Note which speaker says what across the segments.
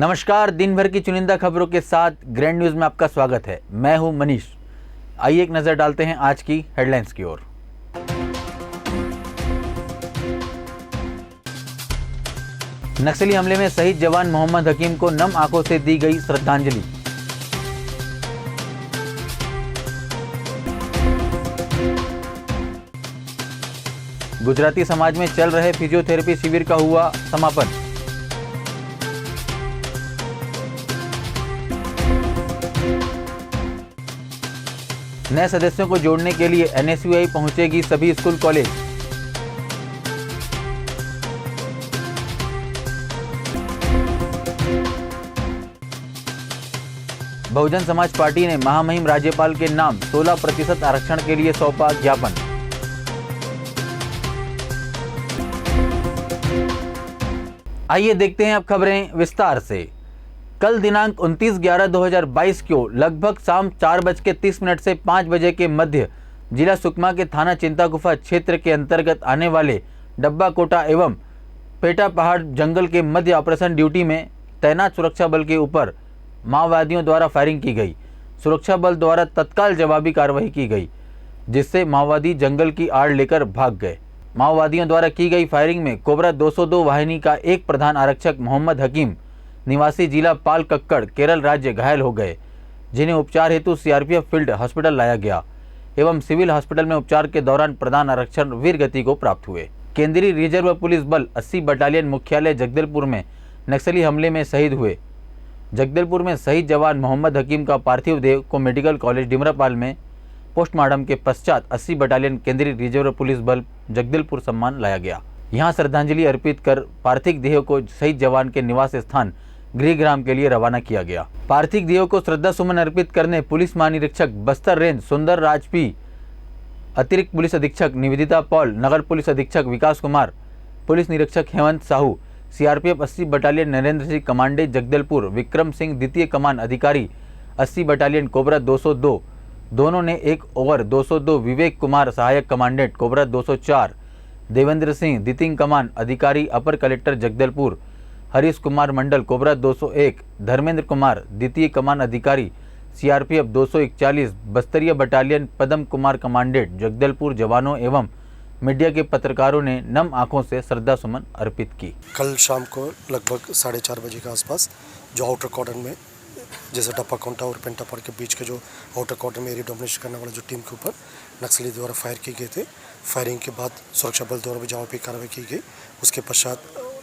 Speaker 1: नमस्कार, दिन भर की चुनिंदा खबरों के साथ ग्रैंड न्यूज़ में आपका स्वागत है। मैं हूं मनीष। आइए एक नज़र डालते हैं आज की हेडलाइंस की ओर। नक्सली हमले में शहीद जवान मोहम्मद हकीम को नम आंखों से दी गई श्रद्धांजलि। गुजराती समाज में चल रहे फिजियोथेरेपी शिविर का हुआ समापन। नए सदस्यों को जोड़ने के लिए NSUI पहुंचेगी सभी school college. Bahujan Samaj party ने महामहिम राज्यपाल के नाम 16% आरक्षण के लिए सौंपा ज्ञापन। आइए देखते हैं अब खबरें विस्तार से। कल दिनांक 29/11/2022 को लगभग शाम 4:30 से 5 बजे के मध्य जिला सुकमा के थाना चिंतागुफा क्षेत्र के अंतर्गत आने वाले डब्बा कोटा एवं पेटा पहाड़ जंगल के मध्य ऑपरेशन ड्यूटी में तैनात सुरक्षा बल के ऊपर माओवादियों द्वारा फायरिंग की गई। सुरक्षा बल द्वारा तत्काल जवाबी कार्रवाई की गई, जिससे माओवादी जंगल की आड़ लेकर भाग गए। माओवादियों द्वारा की गई फायरिंग में कोबरा 202 वाहिनी का एक प्रधान आरक्षक मोहम्मद हकीम निवासी जिला पाल कक्कड़ केरल राज्य घायल हो गए, जिन्हें उपचार हेतु CRPF फील्ड हॉस्पिटल लाया गया एवं सिविल हॉस्पिटल में उपचार के दौरान प्रधान आरक्षक वीर गति को प्राप्त हुए। केंद्रीय रिजर्व पुलिस बल 80 बटालियन मुख्यालय जगदलपुर में नक्सली हमले में शहीद हुए। जगदलपुर में शहीद जवान मोहम्मद हकीम का पार्थिव देह को मेडिकल कॉलेज डिमरापाल में पोस्टमार्टम के पश्चात 80 बटालियन केंद्रीय रिजर्व पुलिस बल जगदलपुर सम्मान लाया गया। यहाँ श्रद्धांजलि अर्पित कर पार्थिव देह को शहीद जवान के निवास स्थान गृहग्राम के लिए रवाना किया गया। पार्थिव देह को श्रद्धा सुमन अर्पित करने पुलिस महानिरीक्षक बस्तर रेंज सुंदर राज पी, अतिरिक्त पुलिस अधीक्षक निवेदिता पॉल, नगर पुलिस अधीक्षक विकास कुमार, पुलिस निरीक्षक हेमंत साहू, CRPF 80 बटालियन नरेंद्र सिंह कमांडे जगदलपुर, विक्रम सिंह द्वितीय कमान अधिकारी 80 बटालियन कोबरा 202, दोनों ने 1 ओवर 202, विवेक कुमार सहायक कमांडेंट कोबरा 204, देवेंद्र सिंह द्वितीय कमान अधिकारी अपर कलेक्टर जगदलपुर, हरीश कुमार मंडल कोबरा 201, धर्मेंद्र कुमार द्वितीय कमान अधिकारी CRPF 241, बस्तरिया बटालियन पदम कुमार कमांडेंट जगदलपुर जवानों एवं मीडिया के पत्रकारों ने नम आंखों से श्रद्धा सुमन अर्पित की।
Speaker 2: कल शाम को लगभग 4:30 बजे के आसपास जो आउटर कॉर्डन में जैसे डप्पा कोंटा और पेंटापड़ के बीच के जो आउटर कॉर्डन में एरिया डोमिनेशन करने वाला जो टीम के ऊपर नक्सली द्वारा फायर किए गए थे। फायरिंग के बाद सुरक्षा बल द्वारा भी जवाबी कार्रवाई की गई। उसके पश्चात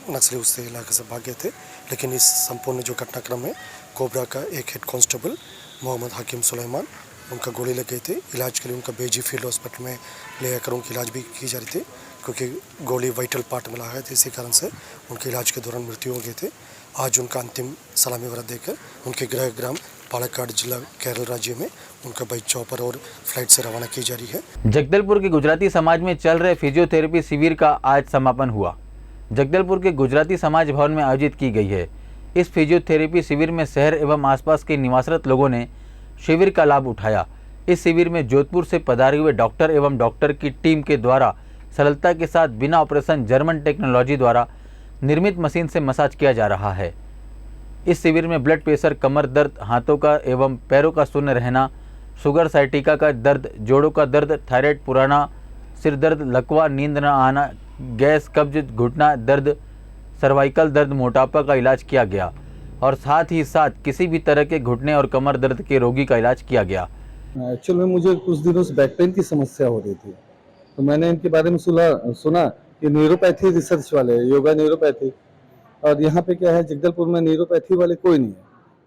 Speaker 2: नक्सली उससे इलाके से भाग गए थे। लेकिन इस संपूर्ण जो घटनाक्रम में कोबरा का एक हेड कांस्टेबल मोहम्मद हकीम सुलेमान, उनका गोली लग गई थी। इलाज के लिए उनका बेजी फील्ड हॉस्पिटल में ले आकर उनकी इलाज भी की जा रही थी, क्योंकि गोली वाइटल पार्ट में लगा थी। इसी कारण से उनके इलाज के दौरान मृत्यु हो गई थी। आज उनका अंतिम सलामी व्रत देकर उनके गृह ग्राम पालक्काड जिला केरल राज्य में उनका बाई चॉपर और फ्लाइट से रवाना की जा रही है।
Speaker 1: जगदलपुर के गुजराती समाज में चल रहे फिजियोथेरेपी शिविर का आज समापन हुआ। जगदलपुर के गुजराती समाज भवन में आयोजित की गई है। इस फिजियोथेरेपी शिविर में शहर एवं आसपास के निवासरत लोगों ने शिविर का लाभ उठाया। इस शिविर में जोधपुर से पधारे हुए डॉक्टर एवं डॉक्टर की टीम के द्वारा सरलता के साथ बिना ऑपरेशन जर्मन टेक्नोलॉजी द्वारा निर्मित मशीन से मसाज किया जा रहा है। इस शिविर में ब्लड प्रेशर, कमर दर्द, हाथों का एवं पैरों का शून्य रहना, शुगर, साइटिका का दर्द, जोड़ों का दर्द, थायराइड, पुराना सिर दर्द, लकवा, नींद न आना, गैस, कब्ज, घुटना दर्द, सर्वाइकल दर्द, मोटापा का इलाज किया गया और साथ ही साथ किसी भी तरह के घुटने और कमर दर्द के रोगी का इलाज किया गया।
Speaker 3: एक्चुअल में मुझे कुछ दिनों से बैक पेन की समस्या हो रही थी, तो मैंने इनके बारे में सुना कि न्यूरोपैथी रिसर्च वाले, योगा न्यूरोपैथी, और यहाँ पे क्या है, जगदलपुर में न्यूरोपैथी वाले कोई नहीं है।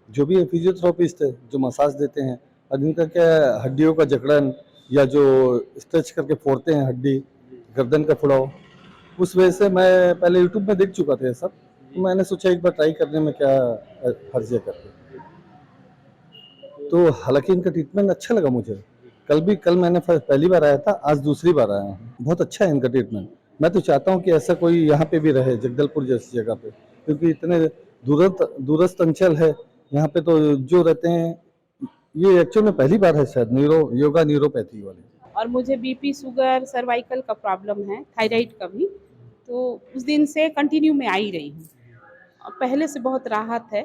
Speaker 3: जो भी फिजियोथेरेपिस्ट है जो मसाज देते हैं, और इनका क्या है, हड्डियों का जकड़न या जो स्ट्रेच करके फोड़ते हैं हड्डी, गर्दन का फुड़ाव, उस वजह से मैं पहले यूट्यूब में देख चुका था ये सब, तो मैंने सोचा एक बार ट्राई करने में क्या हर्ज है करके। तो हालांकि इनका ट्रीटमेंट अच्छा लगा मुझे। कल मैंने पहली बार आया था, आज दूसरी बार आया हूँ। बहुत अच्छा है इनका ट्रीटमेंट। मैं तो चाहता हूँ कि ऐसा कोई यहाँ पे भी रहे, जगदलपुर जैसी जगह पे, क्योंकि इतने दूरस्थ अंचल है यहाँ पे, तो जो रहते हैं, ये एक्चुअल में पहली बार है शायद योगा न्यूरोपैथी वाले।
Speaker 4: और मुझे BP, शुगर, सर्वाइकल का प्रॉब्लम है, थायराइड का भी, तो उस दिन से कंटिन्यू में आ ही रही हूँ। पहले से बहुत राहत है।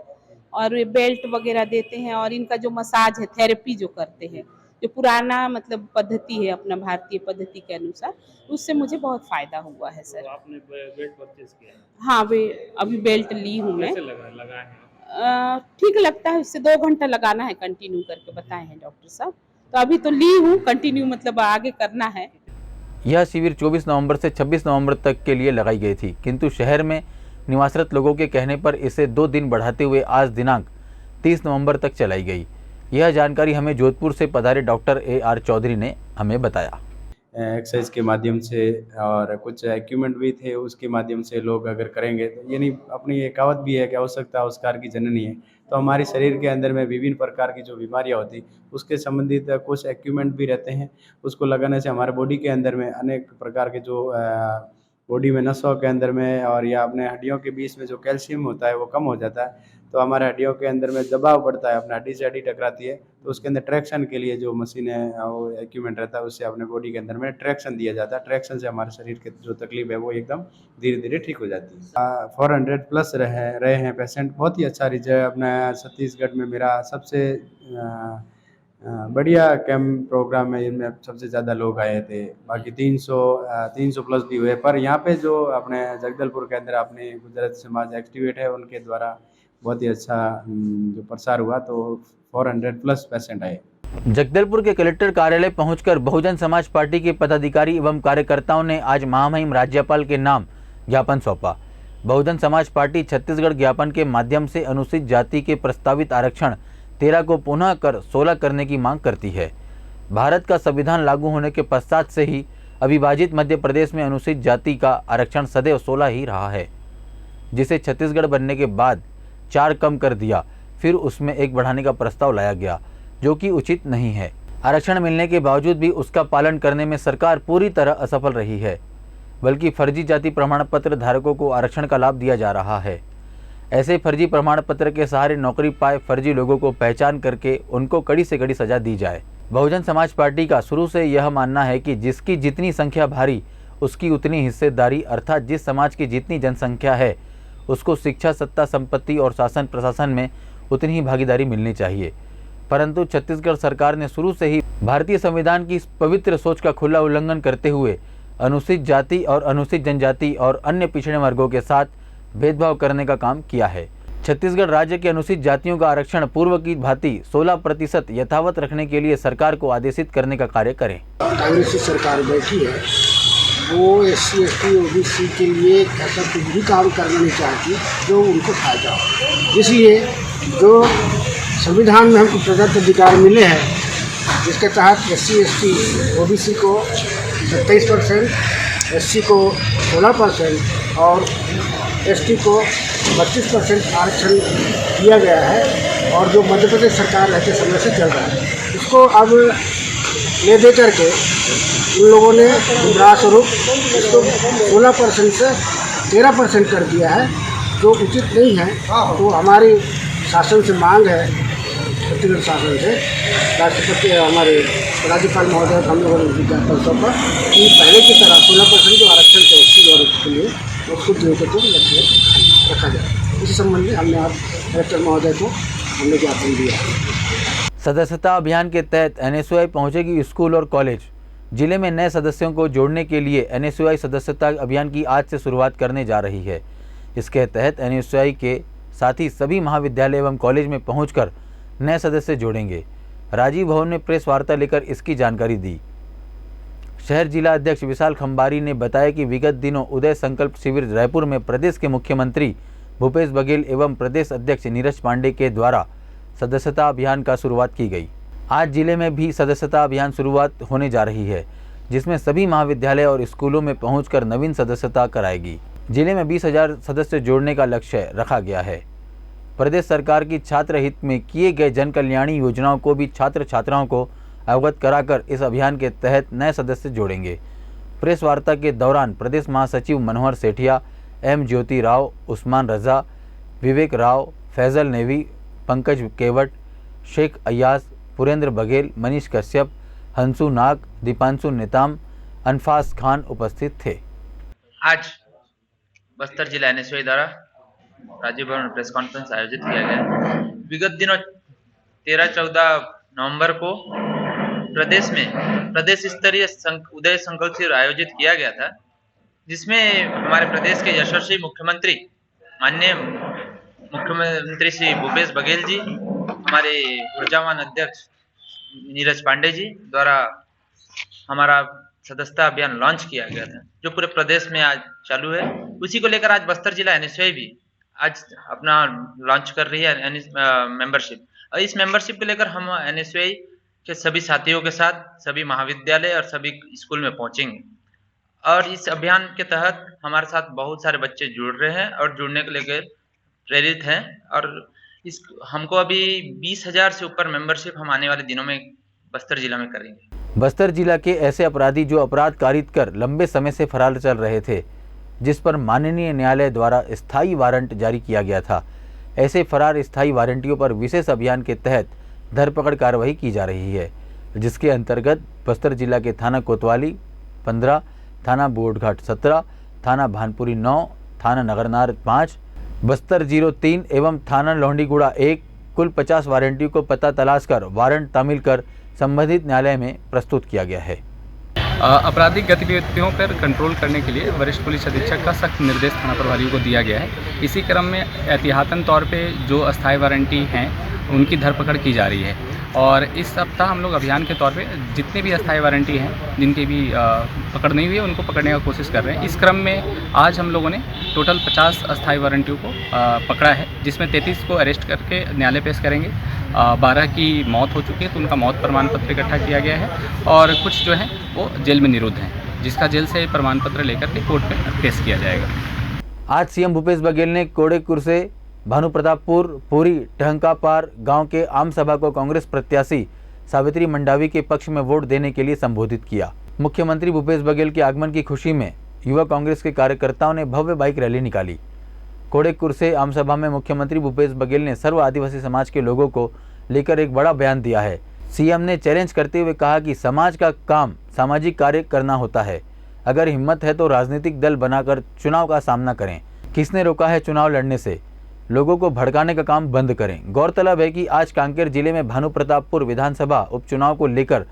Speaker 4: और ये बेल्ट वगैरह देते हैं, और इनका जो मसाज है, थेरेपी जो करते हैं, जो पुराना मतलब पद्धति है अपना भारतीय पद्धति के अनुसार, उससे मुझे बहुत फायदा हुआ है सर।
Speaker 5: तो आपने बेल्ट परचेज किया है?
Speaker 4: हाँ, वे अभी बेल्ट ली हूँ मैं।
Speaker 5: कैसे लगा है?
Speaker 4: ठीक लगता है, उससे 2 घंटा लगाना है कंटिन्यू करके बताए हैं डॉक्टर साहब। तो अभी तो ली हूँ कंटिन्यू, मतलब आगे करना है।
Speaker 1: यह शिविर 24 नवंबर से 26 नवंबर तक के लिए लगाई गई थी, किंतु शहर में निवासरत लोगों के कहने पर इसे 2 दिन बढ़ाते हुए आज दिनांक 30 नवंबर तक चलाई गई। यह जानकारी हमें जोधपुर से पधारे डॉक्टर AR चौधरी ने हमें बताया।
Speaker 6: एक्सरसाइज के माध्यम से और कुछ इक्विपमेंट भी थे, उसके माध्यम से लोग अगर करेंगे तो यानी अपनी एक कहावत भी है कि आवश्यकता उसकार की जननी है। तो हमारे शरीर के अंदर में विभिन्न प्रकार की जो बीमारियां होती उसके संबंधित कुछ इक्विपमेंट भी रहते हैं। उसको लगाने से हमारे बॉडी के अंदर में अनेक प्रकार के जो बॉडी में नसों के अंदर में और या अपने हड्डियों के बीच में जो कैल्शियम होता है वो कम हो जाता है। तो हमारे हड्डियों के अंदर में दबाव पड़ता है, अपने हड्डी से हड्डी टकराती है, तो उसके अंदर ट्रैक्शन के लिए जो मशीन है वो इक्विपमेंट रहता है, उससे अपने बॉडी के अंदर में ट्रैक्शन दिया जाता है। ट्रैक्शन से हमारे शरीर के जो तकलीफ है वो एकदम धीरे धीरे ठीक हो जाती है। 400 प्लस रहे हैं पेशेंट। बहुत ही अच्छा रिजल्ट अपना छत्तीसगढ़ में मेरा सबसे बढ़िया कैंप प्रोग्राम है। इनमें सबसे ज़्यादा लोग आए थे, बाकी 300 प्लस भी हुए। पर यहाँ पे जो अपने जगदलपुर के अंदर अपने गुजरात समाज एक्टिवेट है उनके द्वारा बहुत ही अच्छा जो प्रसार हुआ, तो 400 प्लस पेशेंट आए।
Speaker 1: जगदलपुर के कलेक्टर कार्यालय पहुंचकर बहुजन समाज पार्टी के पदाधिकारी एवं कार्यकर्ताओं ने आज महामहिम राज्यपाल के नाम ज्ञापन सौंपा। बहुजन समाज पार्टी छत्तीसगढ़ ज्ञापन के माध्यम से अनुसूचित जाति के प्रस्तावित आरक्षण 13 को पुनः कर 16 करने की मांग करती है। भारत का संविधान लागू होने के पश्चात से ही अविभाजित मध्य प्रदेश में अनुसूचित जाति का आरक्षण सदैव 16 ही रहा है, जिसे छत्तीसगढ़ बनने के बाद 4 कम कर दिया, फिर उसमें 1 बढ़ाने का प्रस्ताव लाया गया, जो कि उचित नहीं है। आरक्षण मिलने के बावजूद भी उसका पालन करने में सरकार पूरी तरह असफल रही है, बल्कि फर्जी जाति प्रमाण पत्र धारकों को आरक्षण का लाभ दिया जा रहा है। ऐसे फर्जी प्रमाण पत्र के सहारे नौकरी पाए फर्जी लोगों को पहचान करके उनको कड़ी से कड़ी सजा दी जाए। बहुजन समाज पार्टी का शुरू से यह मानना है कि जिसकी जितनी संख्या भारी उसकी उतनी हिस्सेदारी, अर्थात जिस समाज की जितनी जनसंख्या है उसको शिक्षा, सत्ता, संपत्ति और शासन प्रशासन में उतनी ही भागीदारी मिलनी चाहिए। परंतु छत्तीसगढ़ सरकार ने शुरू से ही भारतीय संविधान की इस पवित्र सोच का खुला उल्लंघन करते हुए अनुसूचित जाति और अनुसूचित जनजाति और अन्य पिछड़े वर्गों के साथ भेदभाव करने का काम किया है। छत्तीसगढ़ राज्य के अनुसूचित जातियों का आरक्षण पूर्व की भांति 16% यथावत रखने के लिए सरकार को आदेशित करने का कार्य करें।
Speaker 7: कांग्रेस की सरकार बैठी है, वो SC, ST, OBC के लिए ऐसा कुछ भी काम करना नहीं चाहती जो उनको फायदा हो। इसलिए जो संविधान में हमको प्रदत्त अधिकार मिले हैं, जिसके तहत SC, ST, OBC को 27%, SC को 16% और ST को 32% आरक्षण दिया गया है, और जो मध्य प्रदेश सरकार रहते समय से चल रहा है, उसको अब ले दे करके उन लोगों ने मुद्रा स्वरूप इसको 16% से 13% कर दिया है, जो उचित नहीं है। तो हमारी शासन से मांग है, छत्तीसगढ़ शासन से, राष्ट्रपति हमारे राज्यपाल महोदय हम लोगों ने ज्ञापन सौंपा कि पहले की तरह 16% जो आरक्षण थे SC वर्ग के लिए उसको दे करके लक्ष्य रखा जाए। इस संबंध में हमने आज कलेक्टर महोदय को हमने ज्ञापन दिया।
Speaker 1: सदस्यता अभियान के तहत NSUI पहुंचेगी स्कूल और कॉलेज। जिले में नए सदस्यों को जोड़ने के लिए NSUI सदस्यता अभियान की आज से शुरुआत करने जा रही है। इसके तहत NSUI के साथ ही सभी महाविद्यालय एवं कॉलेज में पहुंचकर नए सदस्य जोड़ेंगे। राजीव भवन में प्रेस वार्ता लेकर इसकी जानकारी दी। शहर जिला अध्यक्ष विशाल खंबारी ने बताया कि विगत दिनों उदय संकल्प शिविर रायपुर में प्रदेश के मुख्यमंत्री भूपेश बघेल एवं प्रदेश अध्यक्ष नीरज पांडे के द्वारा सदस्यता अभियान का शुरुआत की गई। आज जिले में भी सदस्यता अभियान शुरुआत होने जा रही है, जिसमें सभी महाविद्यालय और स्कूलों में पहुंचकर नवीन सदस्यता कराएगी। जिले में 20,000 सदस्य जोड़ने का लक्ष्य रखा गया है। प्रदेश सरकार की छात्र हित में किए गए जन कल्याणी योजनाओं को भी छात्र छात्राओं को अवगत कराकर इस अभियान के तहत नए सदस्य जोड़ेंगे। प्रेस वार्ता के दौरान प्रदेश महासचिव मनोहर सेठिया, M ज्योति राव, उस्मान रजा, विवेक राव, फैजल नेवी, पंकज केवट, शेख अयाज, पुरेंद्र बघेल, मनीष कश्यप, हंसू नाग, दीपांशु नेताम, अनफास खान उपस्थित थे।
Speaker 8: आज बस्तर जिला NSUI द्वारा राजीव भवन में प्रेस कॉन्फ्रेंस आयोजित किया गया। विगत दिनों 13-14 नवंबर को प्रदेश में प्रदेश स्तरीय उदय संकल्प शिविर आयोजित किया गया था, जिसमें हमारे प्रदेश के यशस्वी मुख्यमंत्री माननीय मुख्यमंत्री श्री भूपेश बघेल जी, हमारे ऊर्जावान अध्यक्ष नीरज पांडे जी द्वारा हमारा सदस्यता अभियान लॉन्च किया गया था, जो पूरे प्रदेश में आज चालू है। उसी को लेकर आज बस्तर जिला एनएसयूआई भी आज अपना लॉन्च कर रही है मेंबरशिप। और इस मेंबरशिप को लेकर हम एनएसयूआई के सभी साथियों के साथ सभी महाविद्यालय और सभी स्कूल में पहुंचेंगे। और इस अभियान के तहत हमारे साथ बहुत सारे बच्चे जुड़ रहे हैं और जुड़ने के लेकर प्रेरित हैं। और इस हमको अभी 20,000 से ऊपर मेंबरशिप हम आने वाले दिनों में बस्तर जिला में करेंगे।
Speaker 1: बस्तर जिला के ऐसे अपराधी जो अपराध कारित कर लंबे समय से फरार चल रहे थे, जिस पर माननीय न्यायालय द्वारा स्थायी वारंट जारी किया गया था, ऐसे फरार स्थायी वारंटियों पर विशेष अभियान के तहत धरपकड़ कार्रवाई की जा रही है, जिसके अंतर्गत बस्तर जिला के थाना कोतवाली 15, थाना बोर्डघाट 17, थाना भानपुरी 9, थाना नगरनार 5, बस्तर 03 एवं थाना लोहंडीगुड़ा 1 कुल 50 वारंटियों को पता तलाश कर वारंट तामील कर संबंधित न्यायालय में प्रस्तुत किया गया है।
Speaker 9: आपराधिक गतिविधियों पर कंट्रोल करने के लिए वरिष्ठ पुलिस अधीक्षक का सख्त निर्देश थाना प्रभारियों को दिया गया है। इसी क्रम में एहतियातन तौर पे जो अस्थायी वारंटी हैं उनकी धरपकड़ की जा रही है। और इस सप्ताह हम लोग अभियान के तौर पे जितने भी अस्थायी वारंटी हैं जिनकी भी पकड़ नहीं हुई है उनको पकड़ने का कोशिश कर रहे हैं। इस क्रम में आज हम लोगों ने टोटल 50 अस्थायी वारंटियों को पकड़ा है, जिसमें 33 को अरेस्ट करके न्यायालय पेश करेंगे। 12 की मौत हो चुकी है, तो उनका मौत प्रमाण पत्र इकट्ठा किया गया है। और कुछ जो हैं वो जेल में निरुद्ध हैं, जिसका जेल से प्रमाण पत्र लेकर के कोर्ट में पेश किया जाएगा।
Speaker 1: आज सीएम भूपेश बघेल ने कोड़ेकुर से भानुप्रतापपुर पुरी टहंकापार गांव के आम सभा को कांग्रेस प्रत्याशी सावित्री मंडावी के पक्ष में वोट देने के लिए संबोधित किया। मुख्यमंत्री भूपेश बघेल के आगमन की खुशी में युवा कांग्रेस के कार्यकर्ताओं ने भव्य बाइक रैली निकाली। कोड़ेकुर से आम सभा में मुख्यमंत्री भूपेश बघेल ने सर्व आदिवासी समाज के लोगों को लेकर एक बड़ा बयान दिया है। सीएम ने चैलेंज करते हुए कहा कि समाज का काम सामाजिक कार्य करना होता है। अगर हिम्मत है तो राजनीतिक दल बनाकर चुनाव का सामना करें। किसने रोका है चुनाव लड़ने से? लोगों को भड़काने का काम बंद करें। गौरतलब है कि आज कांकेर जिले में भानुप्रतापपुर विधानसभा उपचुनाव को लेकर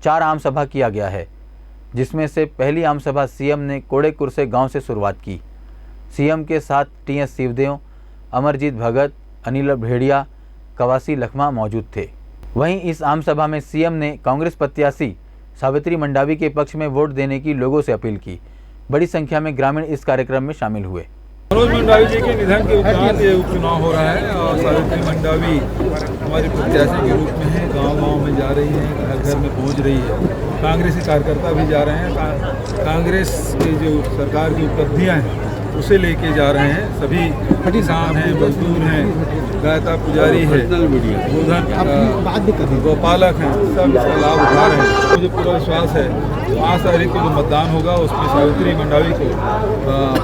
Speaker 1: 4 आम सभा किया गया है, जिसमें से पहली आम सभा सीएम ने कोड़ेकुर से गांव से शुरुआत की। सीएम के साथ टीएस शिवदेव, अमरजीत भगत, अनिल भेड़िया, कवासी लखमा मौजूद थे। वहीं इस आम सभा में सीएम ने कांग्रेस प्रत्याशी सावित्री मंडावी के पक्ष में वोट देने की लोगों से अपील की। बड़ी संख्या में ग्रामीण इस कार्यक्रम में शामिल हुए।
Speaker 10: मनोज मंडावी जी के निधन के उपरांत ये उपचुनाव हो रहा है और सावित्री मंडावी हमारी प्रत्याशी के रूप में है। गांव-गांव में जा रही है, घर घर में पहुंच रही है। कांग्रेसी कार्यकर्ता भी जा रहे हैं। कांग्रेस की जो सरकार की उपलब्धियां हैं उसे लेके जा रहे हैं। सभी किसान हैं, मजदूर हैं, गायता पुजारी है, गोपालक हैं, सब इसका लाभ उठा रहे हैं। मुझे पूरा विश्वास है 5 तारीख को जो मतदान होगा उसमें सावित्री मंडावी को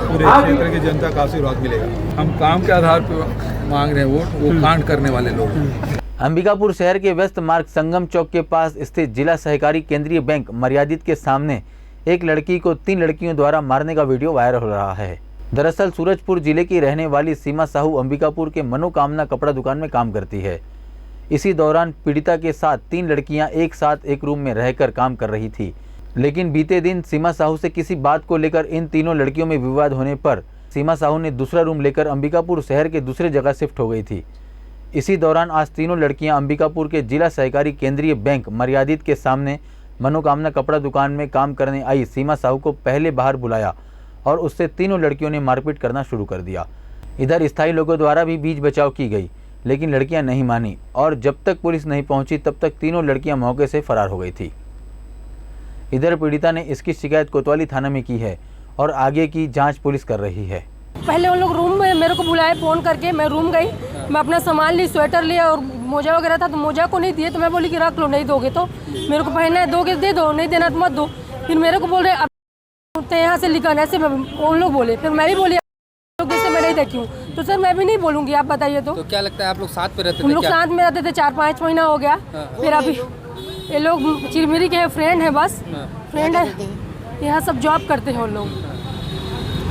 Speaker 10: पूरे क्षेत्र की जनता का आशीर्वाद मिलेगा। हम काम के आधार पर मांग रहे हैं वोट, वो कांड करने वाले लोग।
Speaker 1: अंबिकापुर शहर के व्यस्त मार्ग संगम चौक के पास स्थित जिला सहकारी केंद्रीय बैंक मर्यादित के सामने एक लड़की को 3 लड़कियों द्वारा मारने का वीडियो वायरल हो रहा है। दरअसल सूरजपुर जिले की रहने वाली सीमा साहू अंबिकापुर के मनोकामना कपड़ा दुकान में काम करती है। इसी दौरान पीड़िता के साथ 3 लड़कियां एक साथ एक रूम में रहकर काम कर रही थी, लेकिन बीते दिन सीमा साहू से किसी बात को लेकर इन तीनों लड़कियों में विवाद होने पर सीमा साहू ने दूसरा रूम लेकर अंबिकापुर शहर के दूसरे जगह शिफ्ट हो गई थी। इसी दौरान आज तीनों लड़कियां अंबिकापुर के जिला सहकारी केंद्रीय बैंक मर्यादित के सामने मनोकामना कपड़ा दुकान में काम करने आई सीमा साहू को पहले बाहर बुलाया और उससे तीनों लड़कियों ने मारपीट करना शुरू कर दिया। इधर स्थायी लोगों द्वारा भी बीच बचाव की गई, लेकिन लड़कियां नहीं मानी और जब तक पुलिस नहीं पहुंची तब तक तीनों लड़कियां मौके से फरार हो गई थी। इधर पीड़िता ने इसकी शिकायत कोतवाली थाना में की है और आगे की जांच पुलिस कर रही है।
Speaker 11: पहले उन लोग रूम में मेरे को बुलाए फ़ोन करके, मैं रूम गई, मैं अपना सामान ली, स्वेटर लिया और मोजा वगैरह था, तो मोजा को नहीं दिए तो मैं बोली कि रख लो, नहीं दोगे तो मेरे को पहनना है, दोगे दे दो, नहीं देना तो मत दो। फिर मेरे को बोल रहे अब यहाँ से लिखा ऐसे उन लोग बोले। फिर मैं भी बोली से मैं नहीं देखी हूँ, तो सर मैं भी नहीं बोलूँगी, आप बताइए। तो क्या लगता है आप लोग साथ पे रहते थे? हम लोग साथ में रहते थे, 4-5 महीना हो गया। फिर अभी ये लोग चिरमिरी के फ्रेंड है, बस फ्रेंड है, यहाँ सब जॉब करते हैं उन लोग।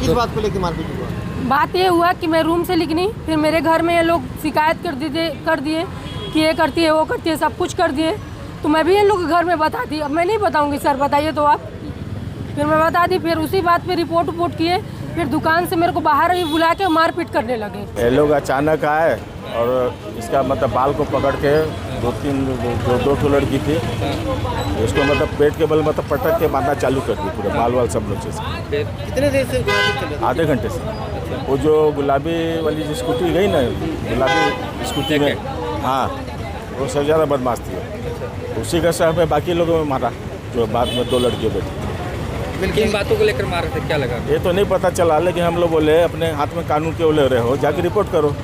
Speaker 7: किस बात को लेकर मारपीट हुआ?
Speaker 11: बात ये हुआ कि मैं रूम से लिखनी, फिर मेरे घर में ये लोग शिकायत कर दिए कि ये करती है वो करती है, सब कुछ कर दिए। तो मैं भी इन लोग के घर में बता दी। अब मैं नहीं बताऊंगी सर, बताइए तो आप। फिर मैं बता दी, फिर उसी बात पे रिपोर्ट किए। फिर दुकान से मेरे को बाहर ही बुला के मारपीट करने लगे।
Speaker 12: ये लोग अचानक आए और इसका मतलब बाल को पकड़ के दो ठो लड़की थी, इसको मतलब पेट के बल मतलब पटक के मारना चालू कर दी, पूरे बाल वाल सब नीचे से।
Speaker 13: कितने देर से?
Speaker 12: आधे घंटे से। वो जो गुलाबी वाली जो स्कूटी गई ना, गुलाबी स्कूटी में, हाँ, वो सबसे ज़्यादा बदमाश थी। उसी का सर में बाकी लोगों में मारा, जो बाद में 2 लड़कियों बैठी।
Speaker 13: किन बातों को लेकर मारे थे, क्या लगा?
Speaker 12: ये तो नहीं पता चला, लेकिन हम लोग बोले अपने हाथ में कानून के ले रहे हो, जाके रिपोर्ट करो।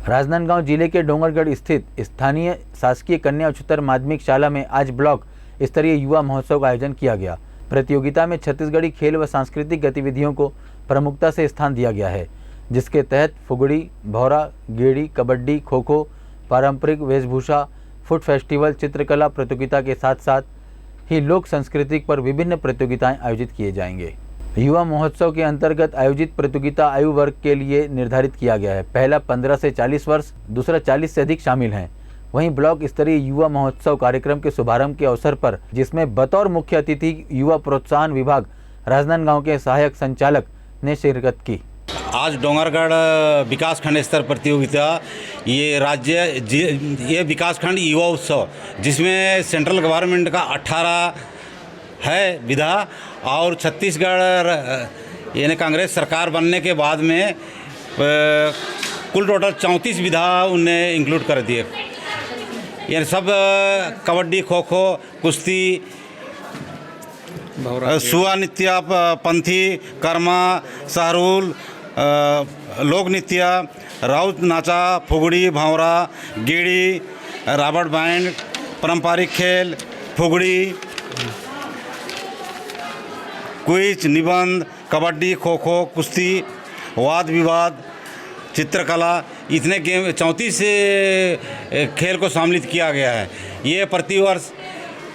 Speaker 1: राजनांदगांव जिले के डोंगरगढ़ स्थित स्थानीय शासकीय कन्या उच्चतर माध्यमिक शाला में आज ब्लॉक स्तरीय युवा महोत्सव का आयोजन किया गया। प्रतियोगिता में छत्तीसगढ़ी खेल व सांस्कृतिक गतिविधियों को प्रमुखता से स्थान दिया गया है, जिसके तहत फुगड़ी, भौरा, गेड़ी, कबड्डी, खो खो, पारंपरिक वेशभूषा, फूड फेस्टिवल, चित्रकला प्रतियोगिता के साथ साथ ही लोक संस्कृति पर विभिन्न प्रतियोगिताएं आयोजित किए जाएंगे। युवा महोत्सव के अंतर्गत आयोजित प्रतियोगिता आयु वर्ग के लिए निर्धारित किया गया है। पहला 15 से 40 वर्ष, दूसरा 40 से अधिक शामिल हैं। वहीं ब्लॉक स्तरीय युवा महोत्सव कार्यक्रम के शुभारंभ के अवसर पर, जिसमें बतौर मुख्य अतिथि युवा प्रोत्साहन विभाग राजनांदगांव के सहायक संचालक ने शिरकत की।
Speaker 14: आज डोंगरगढ़ विकासखंड स्तर प्रतियोगिता, ये विकासखंड युवा उत्सव, जिसमें सेंट्रल गवर्नमेंट का 18 है विधा और छत्तीसगढ़ यानी कांग्रेस सरकार बनने के बाद में कुल टोटल 34 विधा उनने इंक्लूड कर दिए। ये सब कबड्डी, खो खो, कुश्ती, सुआ नृत्य, पंथी, कर्मा, सहरूल, लोक नृत्य, राउत नाचा, फुगड़ी, भावरा, गेड़ी, रबड़ बैंड, पारंपरिक खेल, फुगड़ी, क्विज, निबंध, कबड्डी, खो खो, कुश्ती, वाद विवाद, चित्रकला, इतने गेम 34 खेल को सम्मिलित किया गया है। ये प्रतिवर्ष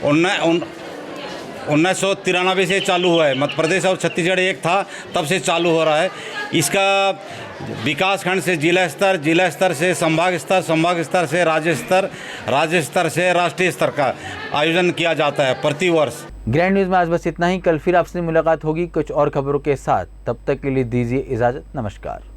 Speaker 14: 1993 से चालू हुआ है। मध्य प्रदेश और छत्तीसगढ़ एक था, तब से चालू हो रहा है। इसका विकासखंड से जिला स्तर से संभाग स्तर से राज्य स्तर से राष्ट्रीय स्तर का आयोजन किया जाता है प्रतिवर्ष।
Speaker 1: ग्रैंड न्यूज़ में आज बस इतना ही। कल फिर आपसे मुलाकात होगी कुछ और खबरों के साथ। तब तक के लिए दीजिए इजाज़त। नमस्कार।